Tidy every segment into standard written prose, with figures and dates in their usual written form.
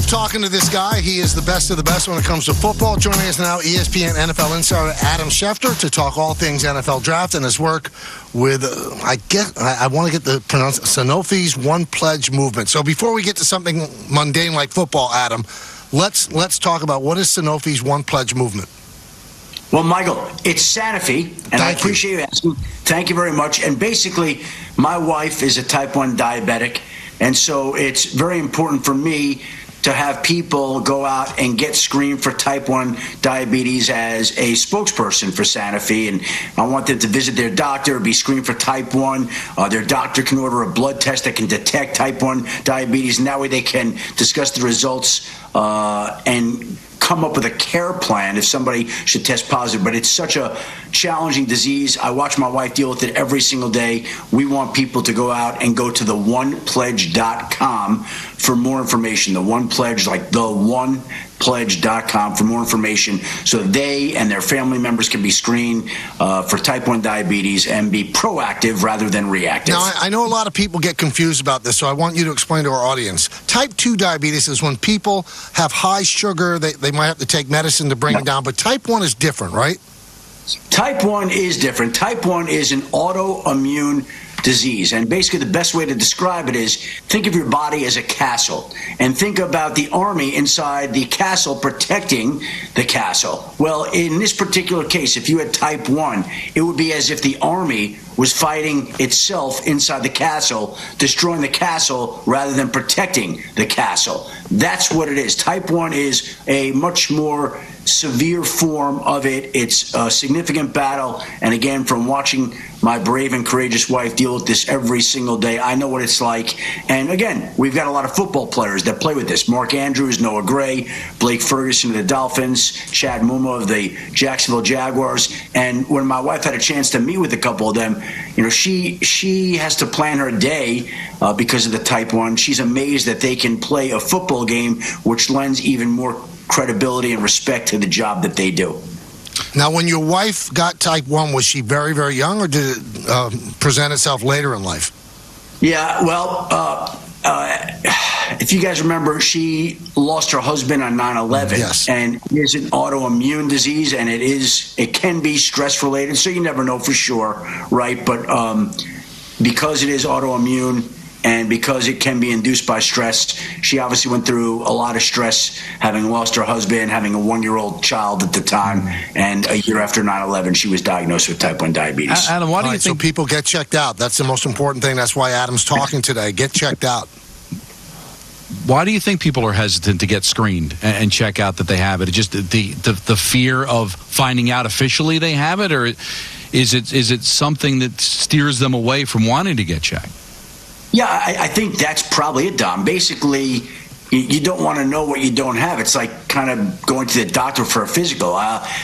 talking to this guy. He is the best of the best when it comes to football. Joining us now, ESPN NFL insider Adam Schefter to talk all things NFL draft and his work with, I want to get the pronounce Sanofi's One Pledge movement. So before we get to something mundane like football, Adam, let's talk about what is Sanofi's One Pledge movement. Well, Michael, it's Sanofi, and I appreciate you asking. Thank you very much. And basically, my wife is a type 1 diabetic, and so it's very important for me to have people go out and get screened for type 1 diabetes as a spokesperson for Sanofi. And I want them to visit their doctor, be screened for type 1. Their doctor can order a blood test that can detect type 1 diabetes, and that way they can discuss the results and come up with a care plan if somebody should test positive. But it's such a challenging disease. I watch my wife deal with it every single day. We want people to go out and go to the onepledge.com for more information. The One Pledge, like the onepledge.com for more information, so they and their family members can be screened for type 1 diabetes and be proactive rather than reactive. Now, I know a lot of people get confused about this, so I want you to explain to our audience. Type 2 diabetes is when people have high sugar. They might have to take medicine to bring it down, but type 1 is different, right? Type 1 is different. Type 1 is an autoimmune disease. And basically the best way to describe it is think of your body as a castle and think about the army inside the castle protecting the castle. Well, in this particular case, if you had type 1, it would be as if the army was fighting itself inside the castle, destroying the castle rather than protecting the castle. That's what it is. Type 1 is a much more severe form of it. It's a significant battle. And again, from watching my brave and courageous wife deal with this every single day, I know what it's like. And again, we've got a lot of football players that play with this. Mark Andrews, Noah Gray, Blake Ferguson of the Dolphins, Chad Muma of the Jacksonville Jaguars. And when my wife had a chance to meet with a couple of them, you know, she has to plan her day because of the type 1. She's amazed that they can play a football game, which lends even more credibility and respect to the job that they do. Now, when your wife got type 1, was she very, very young, or did it present itself later in life? Yeah, well, if you guys remember, she lost her husband on 9/11. Yes. And it is an autoimmune disease, and it can be stress-related, so you never know for sure, right? But because it is autoimmune, and because it can be induced by stress, she obviously went through a lot of stress, having lost her husband, having a 1-year-old child at the time, and a year after 9/11, she was diagnosed with type 1 diabetes. Adam, why do you think... So people get checked out. That's the most important thing. That's why Adam's talking today. Get checked out. Why do you think people are hesitant to get screened and check out that they have it? Just the fear of finding out officially they have it, or is it something that steers them away from wanting to get checked? Yeah, I think that's probably it, Dom. Basically, you don't want to know what you don't have. It's like kind of going to the doctor for a physical.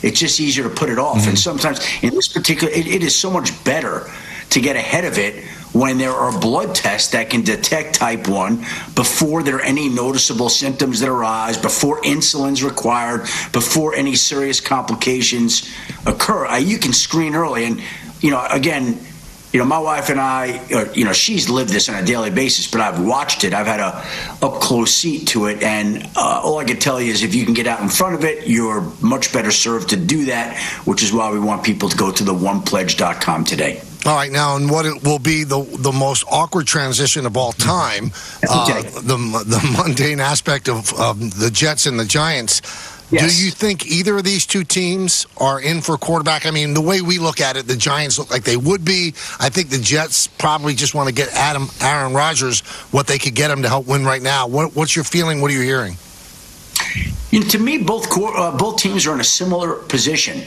It's just easier to put it off. Mm-hmm. And sometimes in this particular, it is so much better to get ahead of it when there are blood tests that can detect type 1 before there are any noticeable symptoms that arise, before insulin's required, before any serious complications occur. You can screen early. And, again, my wife and I, she's lived this on a daily basis, but I've watched it. I've had a up-close seat to it, and all I can tell you is if you can get out in front of it, you're much better served to do that, which is why we want people to go to the onepledge.com today. All right, now, and what it will be the most awkward transition of all time, the mundane aspect of the Jets and the Giants. Yes. Do you think either of these two teams are in for quarterback? I mean, the way we look at it, the Giants look like they would be. I think the Jets probably just want to get Aaron Rodgers what they could get him to help win right now. What's your feeling? What are you hearing? To me, both teams are in a similar position.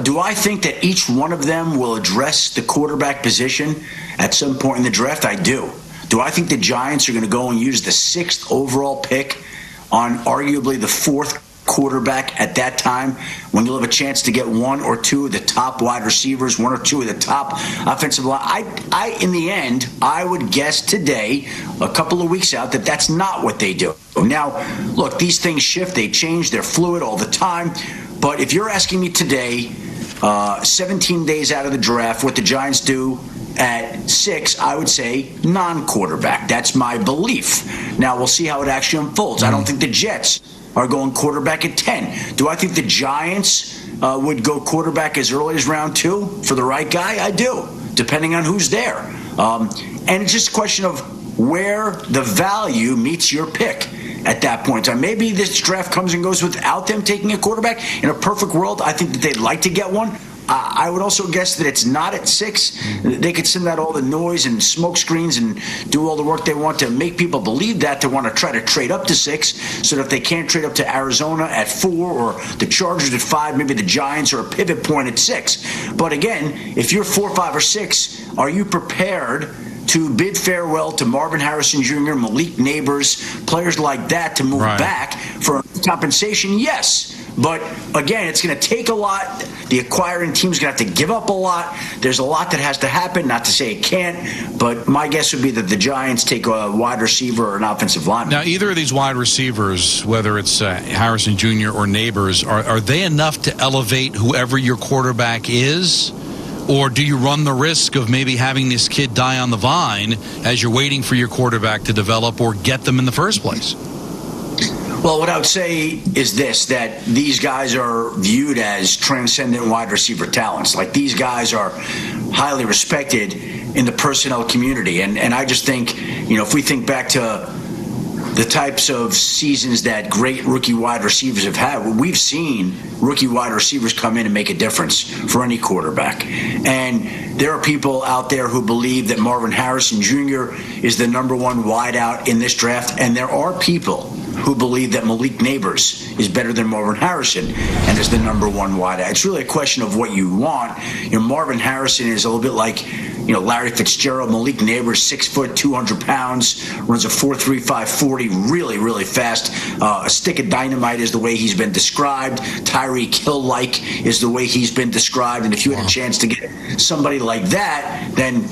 Do I think that each one of them will address the quarterback position at some point in the draft? I do. Do I think the Giants are going to go and use the 6th overall pick on arguably the 4th quarterback at that time, when you'll have a chance to get 1 or 2 of the top wide receivers, 1 or 2 of the top offensive line? In the end, I would guess today, a couple of weeks out, that that's not what they do. Now, look, these things shift, they change, they're fluid all the time. But if you're asking me today, 17 days out of the draft, what the Giants do at 6, I would say non-quarterback. That's my belief. Now, we'll see how it actually unfolds. I don't think the Jets are going quarterback at 10. Do I think the Giants would go quarterback as early as round 2 for the right guy? I do, depending on who's there. And it's just a question of where the value meets your pick at that point in time. Maybe this draft comes and goes without them taking a quarterback. In a perfect world, I think that they'd like to get one. I would also guess that it's not at 6. They could send out all the noise and smoke screens and do all the work they want to make people believe that, to want to try to trade up to 6, so that if they can't trade up to Arizona at 4 or the Chargers at 5, maybe the Giants are a pivot point at 6. But again, if you're 4, 5, or 6, are you prepared to bid farewell to Marvin Harrison Jr., Malik Neighbors, players like that to move back for compensation? Yes. But again, it's going to take a lot. The acquiring team's going to have to give up a lot. There's a lot that has to happen. Not to say it can't, but my guess would be that the Giants take a wide receiver or an offensive lineman. Now, either of these wide receivers, whether it's Harrison Jr. or Neighbors, are they enough to elevate whoever your quarterback is? Or do you run the risk of maybe having this kid die on the vine as you're waiting for your quarterback to develop or get them in the first place? Well, what I would say is this, that these guys are viewed as transcendent wide receiver talents. Like, these guys are highly respected in the personnel community. And I just think, if we think back to the types of seasons that great rookie wide receivers have had, we've seen rookie wide receivers come in and make a difference for any quarterback. And there are people out there who believe that Marvin Harrison Jr. is the number 1 wideout in this draft. And there are people who believe that Malik Neighbors is better than Marvin Harrison and is the number 1 wideout. It's really a question of what you want. Marvin Harrison is a little bit like, Larry Fitzgerald. Malik Neighbors, 6 foot, 200 pounds, runs a 4.35 40, really, really fast. A stick of dynamite is the way he's been described. Tyreek Hill-like is the way he's been described. And if you had a chance to get somebody like that, then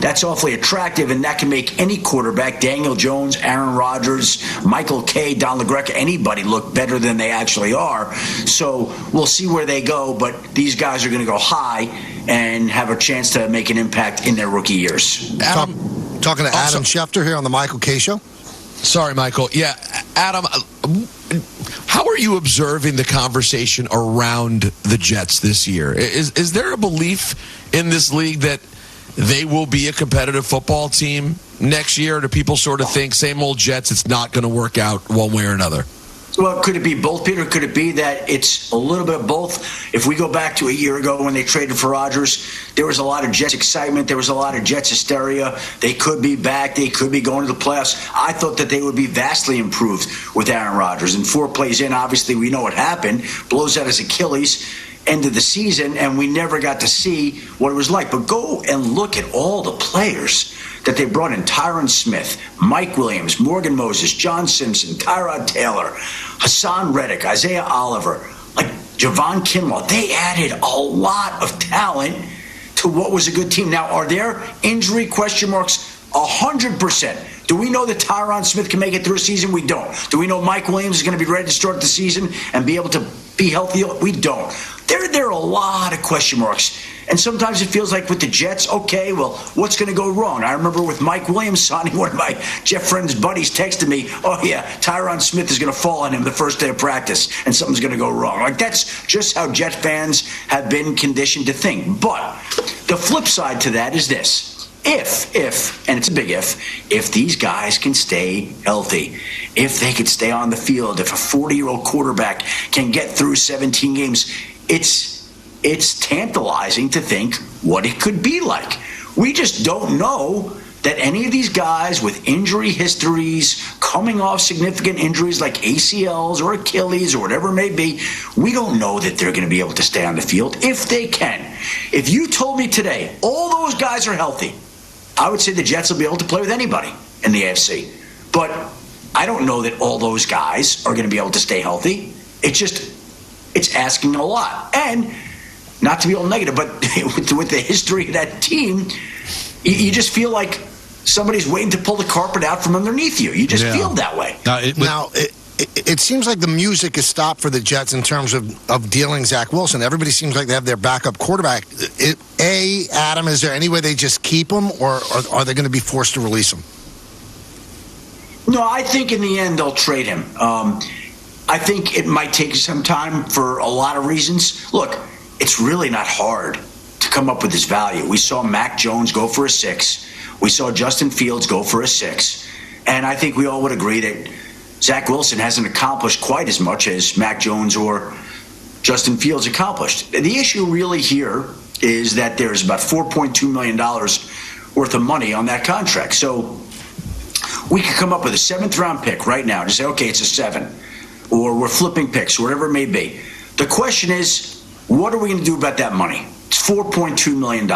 that's awfully attractive, and that can make any quarterback, Daniel Jones, Aaron Rodgers, Michael Kay, Don LaGreca, anybody look better than they actually are. So we'll see where they go, but these guys are going to go high and have a chance to make an impact in their rookie years. Talking to Adam Schefter here on the Michael Kay Show. Sorry, Michael. Yeah, Adam, how are you observing the conversation around the Jets this year? Is there a belief in this league that they will be a competitive football team next year? Or do people sort of think, same old Jets, it's not going to work out one way or another? Well, could it be both, Peter? Could it be that it's a little bit of both? If we go back to a year ago when they traded for Rodgers, there was a lot of Jets excitement. There was a lot of Jets hysteria. They could be back. They could be going to the playoffs. I thought that they would be vastly improved with Aaron Rodgers. And 4 plays in, obviously, we know what happened. Blows out his Achilles, end of the season, and we never got to see what it was like. But go and look at all the players that they brought in. Tyron Smith, Mike Williams, Morgan Moses, John Simpson, Tyrod Taylor, Hassan Reddick, Isaiah Oliver, like Javon Kinlaw. They added a lot of talent to what was a good team. Now, are there injury question marks? 100%. Do we know that Tyron Smith can make it through a season? We don't. Do we know Mike Williams is going to be ready to start the season and be able to be healthy? We don't. There are a lot of question marks. And sometimes it feels like with the Jets, okay, well, what's going to go wrong? I remember with Mike Williams signing, one of my Jeff Friend's buddies texted me, oh, yeah, Tyron Smith is going to fall on him the first day of practice and something's going to go wrong. Like, that's just how Jet fans have been conditioned to think. But the flip side to that is this. If, and it's a big if these guys can stay healthy, if they could stay on the field, if a 40-year-old quarterback can get through 17 games, it's tantalizing to think what it could be like. We just don't know that any of these guys with injury histories, coming off significant injuries like ACLs or Achilles or whatever it may be, we don't know that they're going to be able to stay on the field if they can. If you told me today all those guys are healthy, I would say the Jets will be able to play with anybody in the AFC. But I don't know that all those guys are going to be able to stay healthy. It's asking a lot. And not to be all negative, but with the history of that team, you just feel like somebody's waiting to pull the carpet out from underneath you. You just feel that way. it seems like the music is stopped for the Jets in terms of dealing Zach Wilson. Everybody seems like they have their backup quarterback. Adam, is there any way they just keep him, or are they going to be forced to release him? No, I think in the end they'll trade him. I think it might take some time for a lot of reasons. Look, it's really not hard to come up with this value. We saw Mac Jones go for a 6. We saw Justin Fields go for a 6. And I think we all would agree that Zach Wilson hasn't accomplished quite as much as Mac Jones or Justin Fields accomplished. The issue really here is that there's about $4.2 million worth of money on that contract. So we could come up with a 7th-round pick right now to say, okay, it's a 7, or we're flipping picks, whatever it may be. The question is, what are we going to do about that money? It's $4.2 million.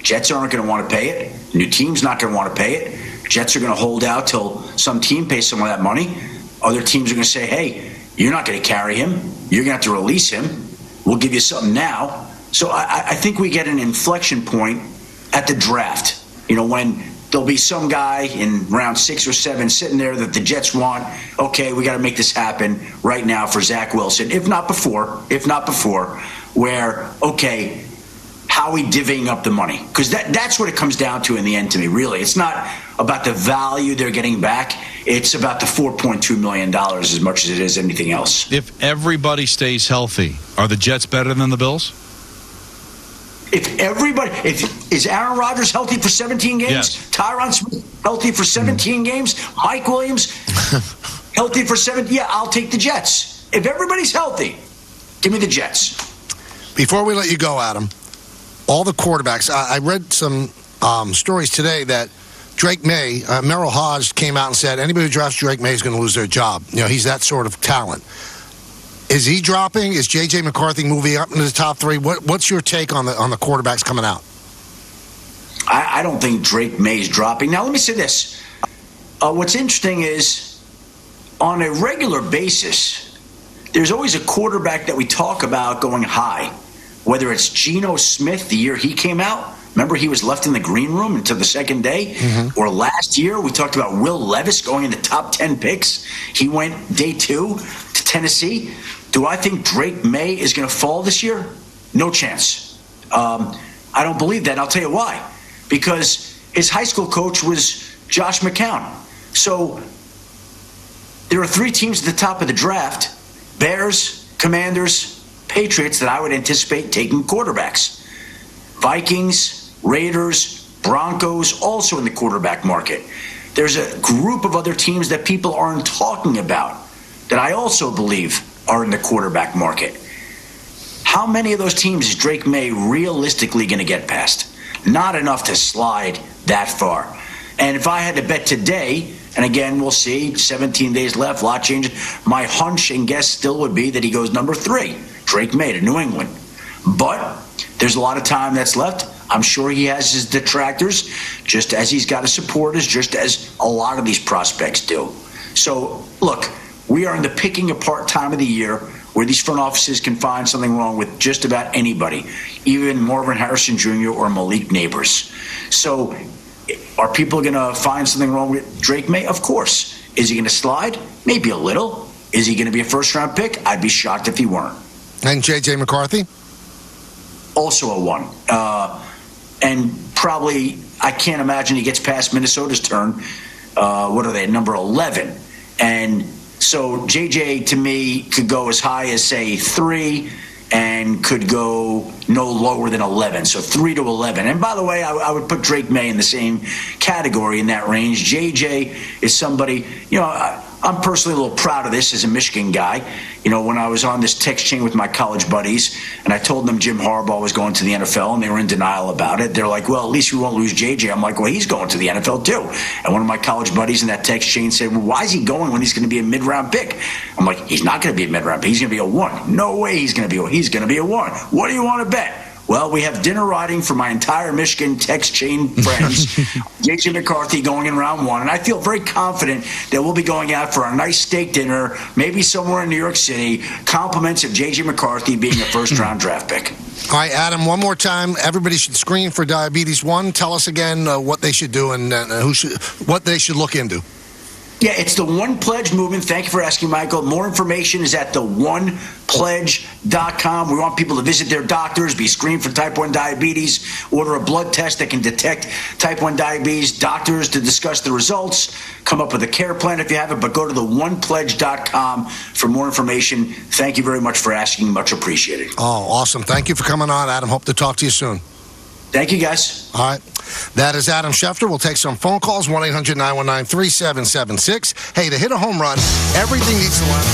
Jets aren't going to want to pay it. New team's not going to want to pay it. Jets are going to hold out till some team pays some of that money. Other teams are going to say, hey, you're not going to carry him. You're going to have to release him. We'll give you something now. So I think we get an inflection point at the draft. When there'll be some guy in round 6 or 7 sitting there that the Jets want, okay, we got to make this happen right now for Zach Wilson. If not before, where, okay, how are we divvying up the money? Because that's what it comes down to in the end to me, really. It's not about the value they're getting back. It's about the $4.2 million as much as it is anything else. If everybody stays healthy, are the Jets better than the Bills? Is Aaron Rodgers healthy for 17 games? Yes. Tyron Smith healthy for 17 games? Mike Williams healthy for 7? Yeah, I'll take the Jets. If everybody's healthy, give me the Jets. Before we let you go, Adam, all the quarterbacks, I read some stories today that Drake May, Merrill Hodge came out and said anybody who drafts Drake May is going to lose their job. He's that sort of talent. Is he dropping? Is J.J. McCarthy moving up into the top 3? What's your take on the quarterbacks coming out? I don't think Drake May's dropping. Now, let me say this. What's interesting is on a regular basis, there's always a quarterback that we talk about going high, whether it's Geno Smith the year he came out. Remember, he was left in the green room until the second day. Mm-hmm. Or last year, we talked about Will Levis going in the top 10 picks. He went day 2 to Tennessee. Do I think Drake May is going to fall this year? No chance. I don't believe that, and I'll tell you why. Because his high school coach was Josh McCown. So there are 3 teams at the top of the draft: Bears, Commanders, Patriots, that I would anticipate taking quarterbacks. Vikings, Raiders, Broncos, also in the quarterback market. There's a group of other teams that people aren't talking about that I also believe are in the quarterback market. How many of those teams is Drake May realistically going to get past? Not enough to slide that far. And if I had to bet today, and again, we'll see, 17 days left, a lot changing, my hunch and guess still would be that he goes number 3, Drake May to New England. But there's a lot of time that's left. I'm sure he has his detractors, just as he's got his supporters, just as a lot of these prospects do. So, look, we are in the picking apart time of the year where these front offices can find something wrong with just about anybody, even Marvin Harrison Jr. or Malik Neighbors. So are people going to find something wrong with Drake May? Of course. Is he going to slide? Maybe a little. Is he going to be a first-round pick? I'd be shocked if he weren't. And J.J. McCarthy? Also a 1. And probably, I can't imagine he gets past Minnesota's turn. What are they, number 11? And so JJ, to me, could go as high as, say, 3 and could go no lower than 11. So 3 to 11. And by the way, I would put Drake May in the same category in that range. JJ is somebody, I'm personally a little proud of this as a Michigan guy. When I was on this text chain with my college buddies and I told them Jim Harbaugh was going to the NFL and they were in denial about it, they're like, well, at least we won't lose JJ. I'm like, well, he's going to the NFL too. And one of my college buddies in that text chain said, well, why is he going when he's going to be a mid-round pick? I'm like, he's not going to be a mid-round pick. He's going to be a 1. No way he's going to be a 1. He's going to be a 1. What do you want to bet? Well, we have dinner riding for my entire Michigan text chain friends. J.J. McCarthy going in round 1. And I feel very confident that we'll be going out for a nice steak dinner, maybe somewhere in New York City, compliments of J.J. McCarthy being a first-round draft pick. All right, Adam, one more time. Everybody should screen for diabetes 1. Tell us again what they should do and what they should look into. Yeah, it's the One Pledge movement. Thank you for asking, Michael. More information is at theonepledge.com. We want people to visit their doctors, be screened for type 1 diabetes, order a blood test that can detect type 1 diabetes, doctors to discuss the results, come up with a care plan if you have it, but go to theonepledge.com for more information. Thank you very much for asking. Much appreciated. Oh, awesome. Thank you for coming on, Adam. Hope to talk to you soon. Thank you, guys. All right. That is Adam Schefter. We'll take some phone calls, 1-800-919-3776. Hey, to hit a home run, everything needs to line up.